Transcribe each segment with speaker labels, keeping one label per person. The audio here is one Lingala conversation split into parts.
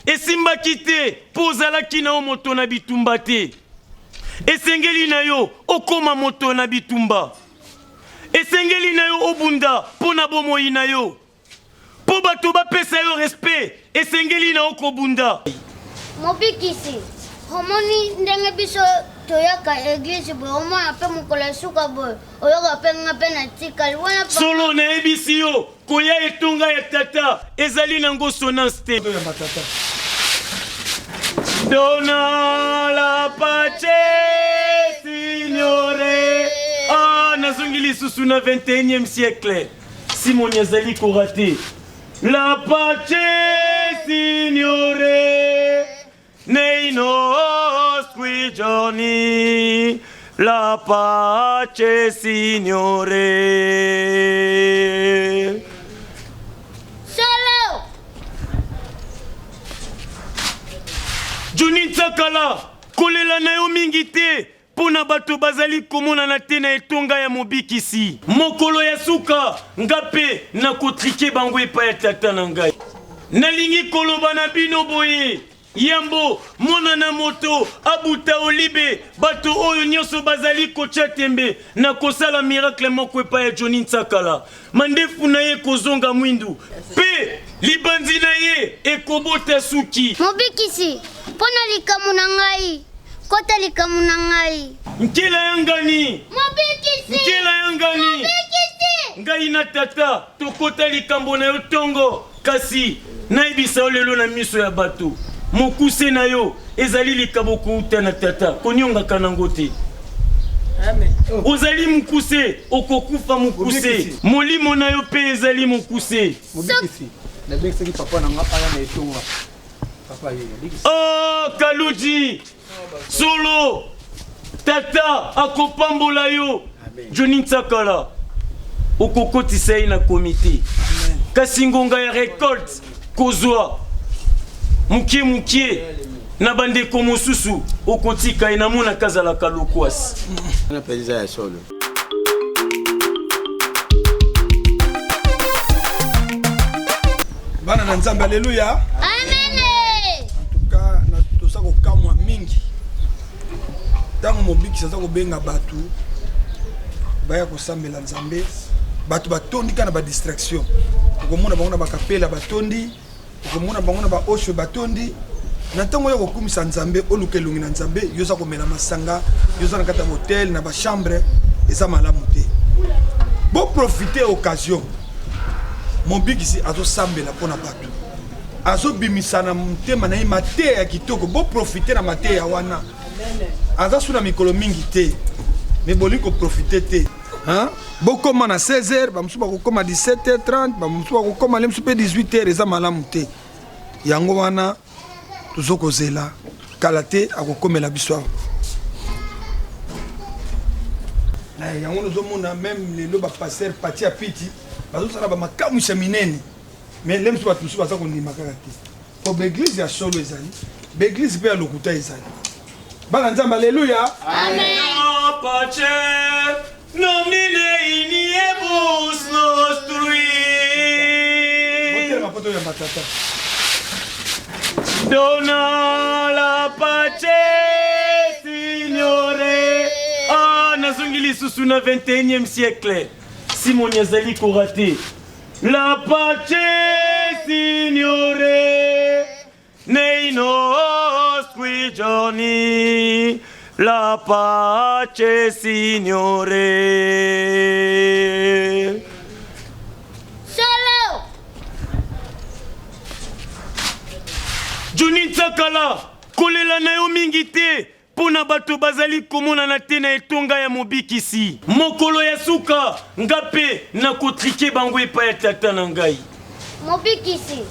Speaker 1: esimba kite pozala kina moto na bitumba te. Esengeli na yo okoma moto na bitumba. Esengeli na yo obunda pona bomoi na yo. Po bato ba pesa yo respect. Esengeli na okobunda.
Speaker 2: Mobikisi. Homoni ndenge biso toyaka église bo omona pe mukola suka bo oyoka pe ngape na tikali wana
Speaker 1: solo na ebisi yo koya etonga ya tata ezali nango sonance te. Dona la pace signore. Ah, nazongili susu na 21e siècle. Simon yazali korate. La pace signore. Nei nostri giorni. La pace signore.
Speaker 2: Solo.
Speaker 1: Juni Tsakala, kolela na yo mingi te, pona bato bazali komona na te na etonga ya mobikisi. Mokolo ya suka, ngape na kotrike bango epa ya tata na ngai. Nalingi koloba na bino boye, yambo, mona na moto, abuta olibe, bato oyo nyonso bazali kocha tembe, na kosala miracle moko epa ya Joni Tsakala. Mandefu na ye kozonga mwindu, pe libanzi na ye ekobota suki.
Speaker 2: Mobikisi. Pona likamu na ngai. Kota likamu na ngai.
Speaker 1: Nkela yangani.
Speaker 2: Mobikisi.
Speaker 1: Nkela yangani.
Speaker 2: Mobikisi.
Speaker 1: Ngai na tata tokota likambo na yo tongo kasi naibisa olelo na miso ya bato. Mokuse na yo ezali likambo kuuta na tata konyonga kanango te.
Speaker 3: Amen.
Speaker 1: Ozali mukuse okokufa mukuse. Molimo na yo pe ezali mukuse.
Speaker 3: Mobikisi. Na bekisaki papa na ngapa na etonga.
Speaker 1: Oh, Kaluji, solo, tata, akopambola yo, Joni Tsakala, okokoti sayi na komite, kasingonga ya récolte, kozwa, mukie, na bande komosusu, okotika inamuna kazala kalokwasi.
Speaker 4: Na pediza ya solo.
Speaker 3: Bana na Nzambe, haleluya.
Speaker 2: Amen.
Speaker 3: Kamwa mingi tango mobikisi aza kobenga bato baya kosambela Nzambe bato batondi kana ba distraction okomona bango na bakapela batondi okomona bango na ba osho batondi na tango ya kokumisa Nzambe oluka elongi na Nzambe yoza komela masanga yoza na kata hotel na ba chambre eza malamu te bo profiter occasion mobikisi azo sambela pona bato azo bimisana mutema na mate ya kitoko bo profiter na mate ya wana aza suna mikolo mingi te me boliko profiter te hein bokoma na 16h ba musuba kokoma 17h30 ba musuba kokoma le musupe 18h eza malamu te yango wana tuzokozela kala te akokomela biso na yango nozomona même lelo ba passer pati ya piti bazosala ba makamu minene. Mais les gens qui sont venus à pour l'église, il y a solo ezali. L'église peut aller au côté ezali. Balanzamba, alléluia.
Speaker 2: Amen.
Speaker 1: Pace, nomine iniebus nostri. Dona la pace, signore. Ah, nazongili susu na 21e siècle. Simon yazali korate. La pace signore nei nostri giorni. La pace signore.
Speaker 2: Solo.
Speaker 1: Joni Tsakala, kolela na yo mingi te. Pona bato bazali komona na te na etonga ya mobikisi. Mokolo ya suka, ngape na kotrike bango epa ya tata na ngai.
Speaker 2: Mobikisi.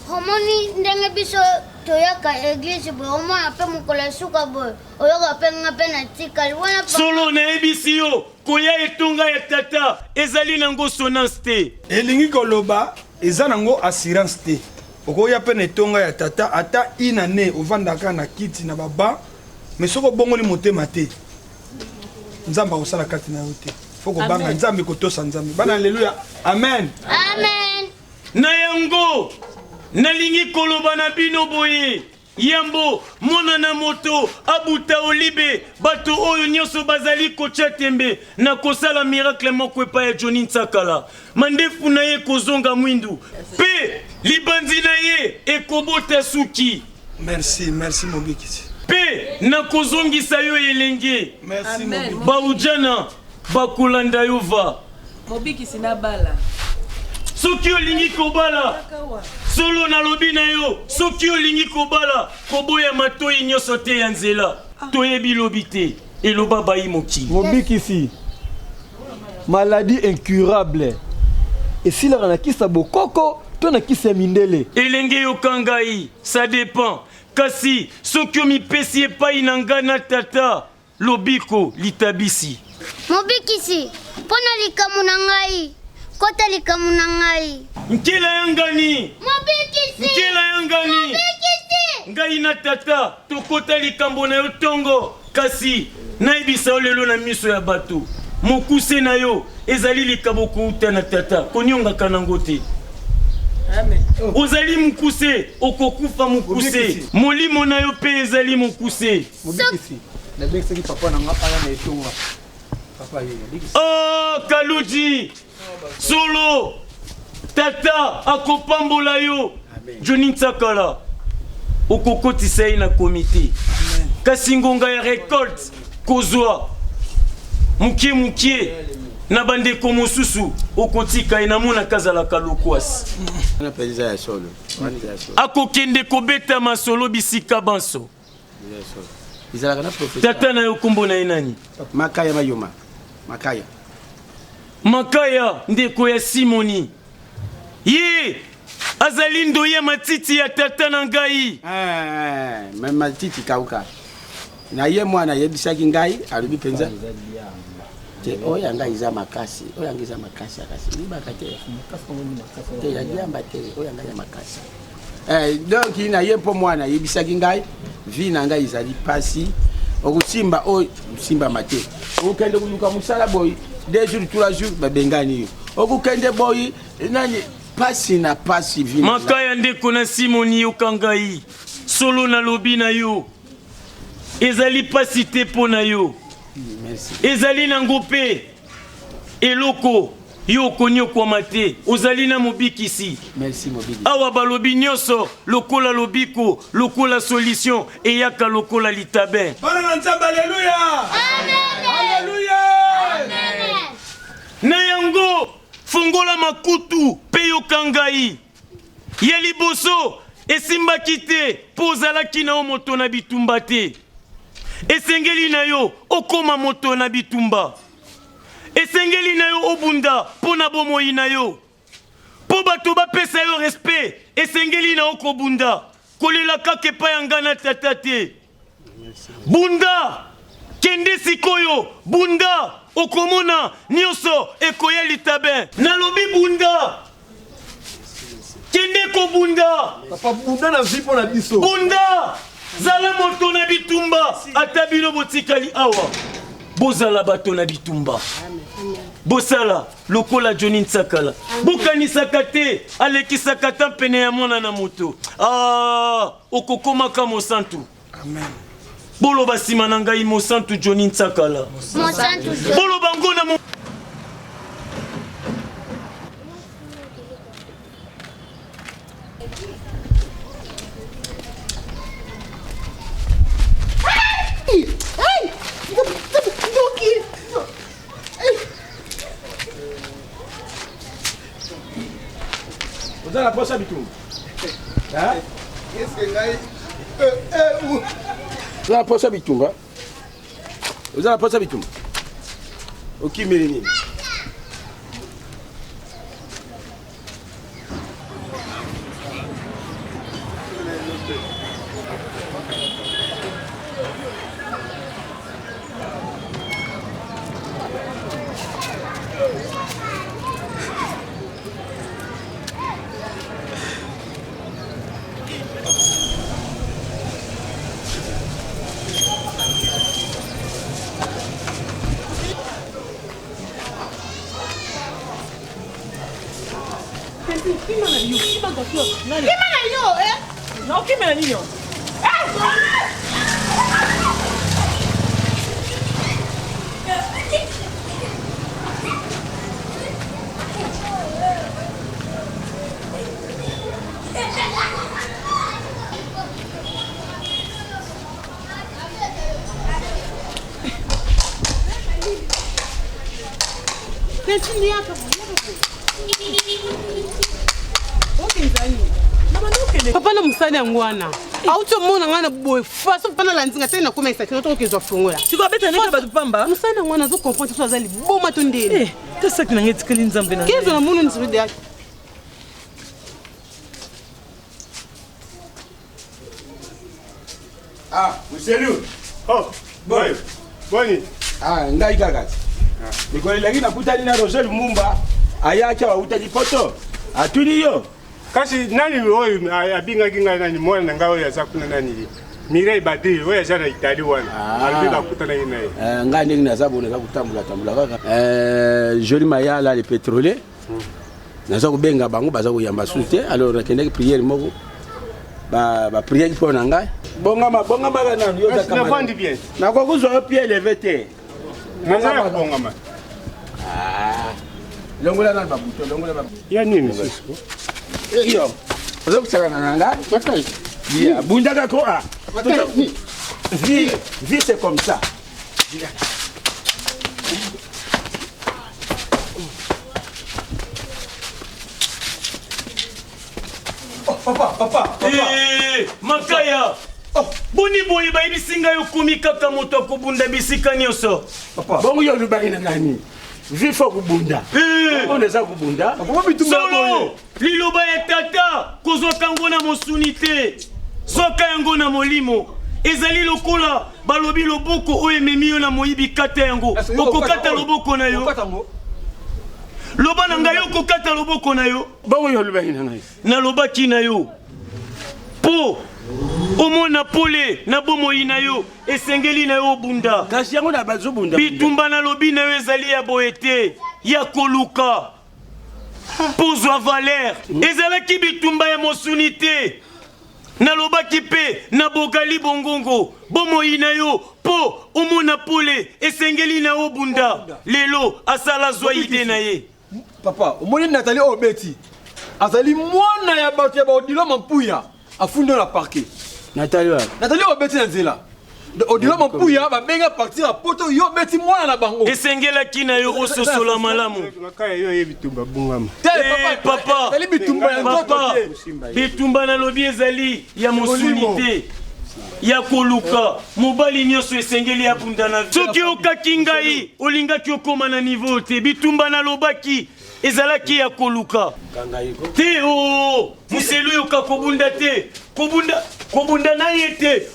Speaker 2: Homoni ndenge biso toyaka église bo omona pe mukola suka bo oyoka pe ngape na tikali wana
Speaker 1: solo na ebisi yo koya etonga ya tata ezali nango sonance te.
Speaker 3: Elingi koloba eza nango assurance te. Okoya pe na etonga ya tata ata inane ovandaka na kiti na baba. Mais soko bongoli motema te Nzamba osala kati na yote foko banga Nzambe kotosa Nzambe bana haleluya amen
Speaker 2: amen
Speaker 1: na yango nalingi koloba na bino boye yambo mona na moto abuta olibe bato oyo nyonso bazali kotia tembe na kosala miracle moko epai ya Johnny Ntsakala mandefu na ye kozonga mwindu pe libandi na ye ekobota suki.
Speaker 3: Merci Mobikisi.
Speaker 1: Pe na kozongisa yo elenge.
Speaker 3: Merci Mobikisi.
Speaker 1: Baujana bakulanda yo va.
Speaker 4: Mobikisi na bala.
Speaker 1: Soki olingi kobala solo na lobi na yo soki olingi kobala koboya matoyi nyonso te ya nzela toyebi lobi te eloba bayi moki.
Speaker 5: Mobikisi maladie incurable esilaka na kisa bokoko to na kisa mindele
Speaker 1: elenge yoka ngai ça dépend kasi soki omipesi epai na ngai na tata lobiko litabisi.
Speaker 2: Mobikisi mpona likamu na ngai kota likamu na ngai
Speaker 1: nkela yangani
Speaker 2: Mobikisi
Speaker 1: nkela yangani
Speaker 2: Mobikisi
Speaker 1: ngai na tata tokota likambo na yo tongo kasi nayebisa yo lelo na miso ya bato mokuse na yo ezali likabo kouta na tata koniongaka nango te.
Speaker 4: Amen.
Speaker 1: Ozali mukuse okokufa mukuse molimo na yo pe ezali mukuse.
Speaker 5: Mobikisi na bekisaki papa na nga aya na etonga papa ye Mobikisi.
Speaker 1: Oh Kaluji solo tata akopambola yo Johnny Ntsakala okokotisa ye na komite kasi ngonga ya récolte kozwa mukie na bandeko mosusu okotika ye namona kazalaka lokwasi akokende kobeta masolo bisika banso. Tata na yo kombo na ye nani?
Speaker 6: Makaya Mayoma.
Speaker 1: Makaya ndeko ya Simoni ye azali ndo ya matiti ya tata na ngai.
Speaker 6: Matiti kauka na ye mwana yebisaki ngai alubi penza te oya ngai za makasi oya ngai za makasi akasi libaka te te ya diamba te oya ngai za makasi donc na ye po mwana yebisaki ngai vi na ngai izali pasi okusimba o simba mate okende kuluka musala boy 2 jours 3 jours babengani yo okukende boy nani pasi na pasi vi
Speaker 1: Makaya ndeko na Simoni yokangai solo na lobi na yo ezali pasi te po na yo.
Speaker 6: Merci.
Speaker 1: Ezali na ngope eloko yo konyokwa mate ozali na Mobikisi.
Speaker 6: Merci Mobikisi.
Speaker 1: Awa balobi nyonso lokola lobiko lokola solution eyaka lokola litabe.
Speaker 3: Bana na Nzambe, alléluia.
Speaker 2: Amen.
Speaker 3: Alléluia.
Speaker 2: Amen.
Speaker 1: Na yango fongola makutu pe yokangai ya liboso esimbaki te po ozalaki na yo moto na bitumba te esengeli na yo okoma moto na bitumba esengeli na yo obunda po na bomoi na yo po bato bapesa yo respect esengeli na yo kobunda kolela kaka epai ya ngai na tata te bunda kende sikoyo bunda okomona nyonso ekoya litabe nalobi bunda kende kobunda
Speaker 5: papa bunda na zipo na biso
Speaker 1: bunda zala moto na bitumba ata bino botikali awa bozala bato na bitumba bosala lokola Johnny Ntsakala bokanisaka te alekisaka ta pene ya mwana na moto okokomaka mosantu.
Speaker 3: Amen.
Speaker 1: Boloba nsima na ngai mosantu Johnny Ntsakala boloba ngo na
Speaker 6: Ozala posa bitumba. Ha?
Speaker 3: Qu'est-ce que ngai?
Speaker 6: Ozala posa bitumba. Ozala posa bitumba. Okimeli nini?
Speaker 4: Pima na yo okimela nini?
Speaker 7: Papa na musali ngwana. Auto mona ngana boy faso pana la nzinga tena kuma isakino to kezwa fungola.
Speaker 4: Siko beta neka batu pamba.
Speaker 7: Musali ngwana zo comprendre so azali boma to ndeni.
Speaker 4: Tasa kina ngeti kali nzambe na.
Speaker 7: Kezo na munu nsudi yake.
Speaker 6: Ah, monsieur.
Speaker 8: Oh, boy. Boni.
Speaker 6: Ah, ngai kakati. Nikole lagi nakutani na Rosel Mumba. Ayacha wa utali poto. Atuni yo.
Speaker 8: Kasi nani oyo abinga kinga nani mwana ngao ya zakuna nani. Mirai Badiri oyo ya jana Itali wana. Alibika kutana naye.
Speaker 6: Ngani ngina zabu na kutambula kaka. Joli Mayala le pétrolier. Naza kubenga bango baza kuyamba sute. Alors nakende prière moko. Ba prière pour nanga. Bonga kana nani yo za kama.
Speaker 8: Na fandi bien.
Speaker 6: Na kwa kuzo pied levé te.
Speaker 8: Naza bonga ma.
Speaker 6: Longola na babuto, longola babuto.
Speaker 8: Ya nini sisi?
Speaker 6: Yo. Ozo kusaka na nanga. Makai. Yeah, bunda kako a. Vie c'est comme ça.
Speaker 5: Oh, papa.
Speaker 1: Eh, Makaya. Boni boy ba ibisinga yo kumika kaka moto kubunda bisika nyoso.
Speaker 6: Papa. Bongo yo lubaki na nani? Vifo kubunda. On eza kubunda.
Speaker 1: Solo liloba ya tata kozwaka yango na mosunite. Zoka yango na molimo. Ezali lokola balobi loboko oyo ememi yo na moyibi kata yango. Okokata loboko na yo. Loba na ngai okokata loboko na yo.
Speaker 6: Bongo yo lubaki na ngai.
Speaker 1: Na lobaki na yo. Po omona pole na bomoi na yo esengeli na yo bunda.
Speaker 6: Kasi yango na bazo bunda.
Speaker 1: Bitumba na lobi na yo ezali ya boete ya koluka. Pozwa Valère ezalaki bitumba ya mosunite. Na lobaki pe na bogali bongongo bomoi na yo po omona pole esengeli na yo bunda. Lelo asala zwa ide na ye.
Speaker 5: Papa, omoni Nathalie Obeti. Azali mwana ya bato ya baodilo mampuya. Afundo na parquet.
Speaker 6: Nathalie
Speaker 5: Obeti na nzela. Odilo mampuya ba benga partir a poto yo beti mwana na bango.
Speaker 1: Esengela kina yo ososola malamu.
Speaker 8: Makaya yo yebitumba bungama.
Speaker 1: Papa.
Speaker 5: Ezali bitumba ya nzoto te.
Speaker 1: Bitumba na lobi ezali ya mosunite. Ya koluka mobali nyonso esengeli ya bunda na soki okaki ngai olingaki okoma na niveau te bitumba na lobaki ezalaki ya koluka te o muselu yoka kobunda te kobunda na ye te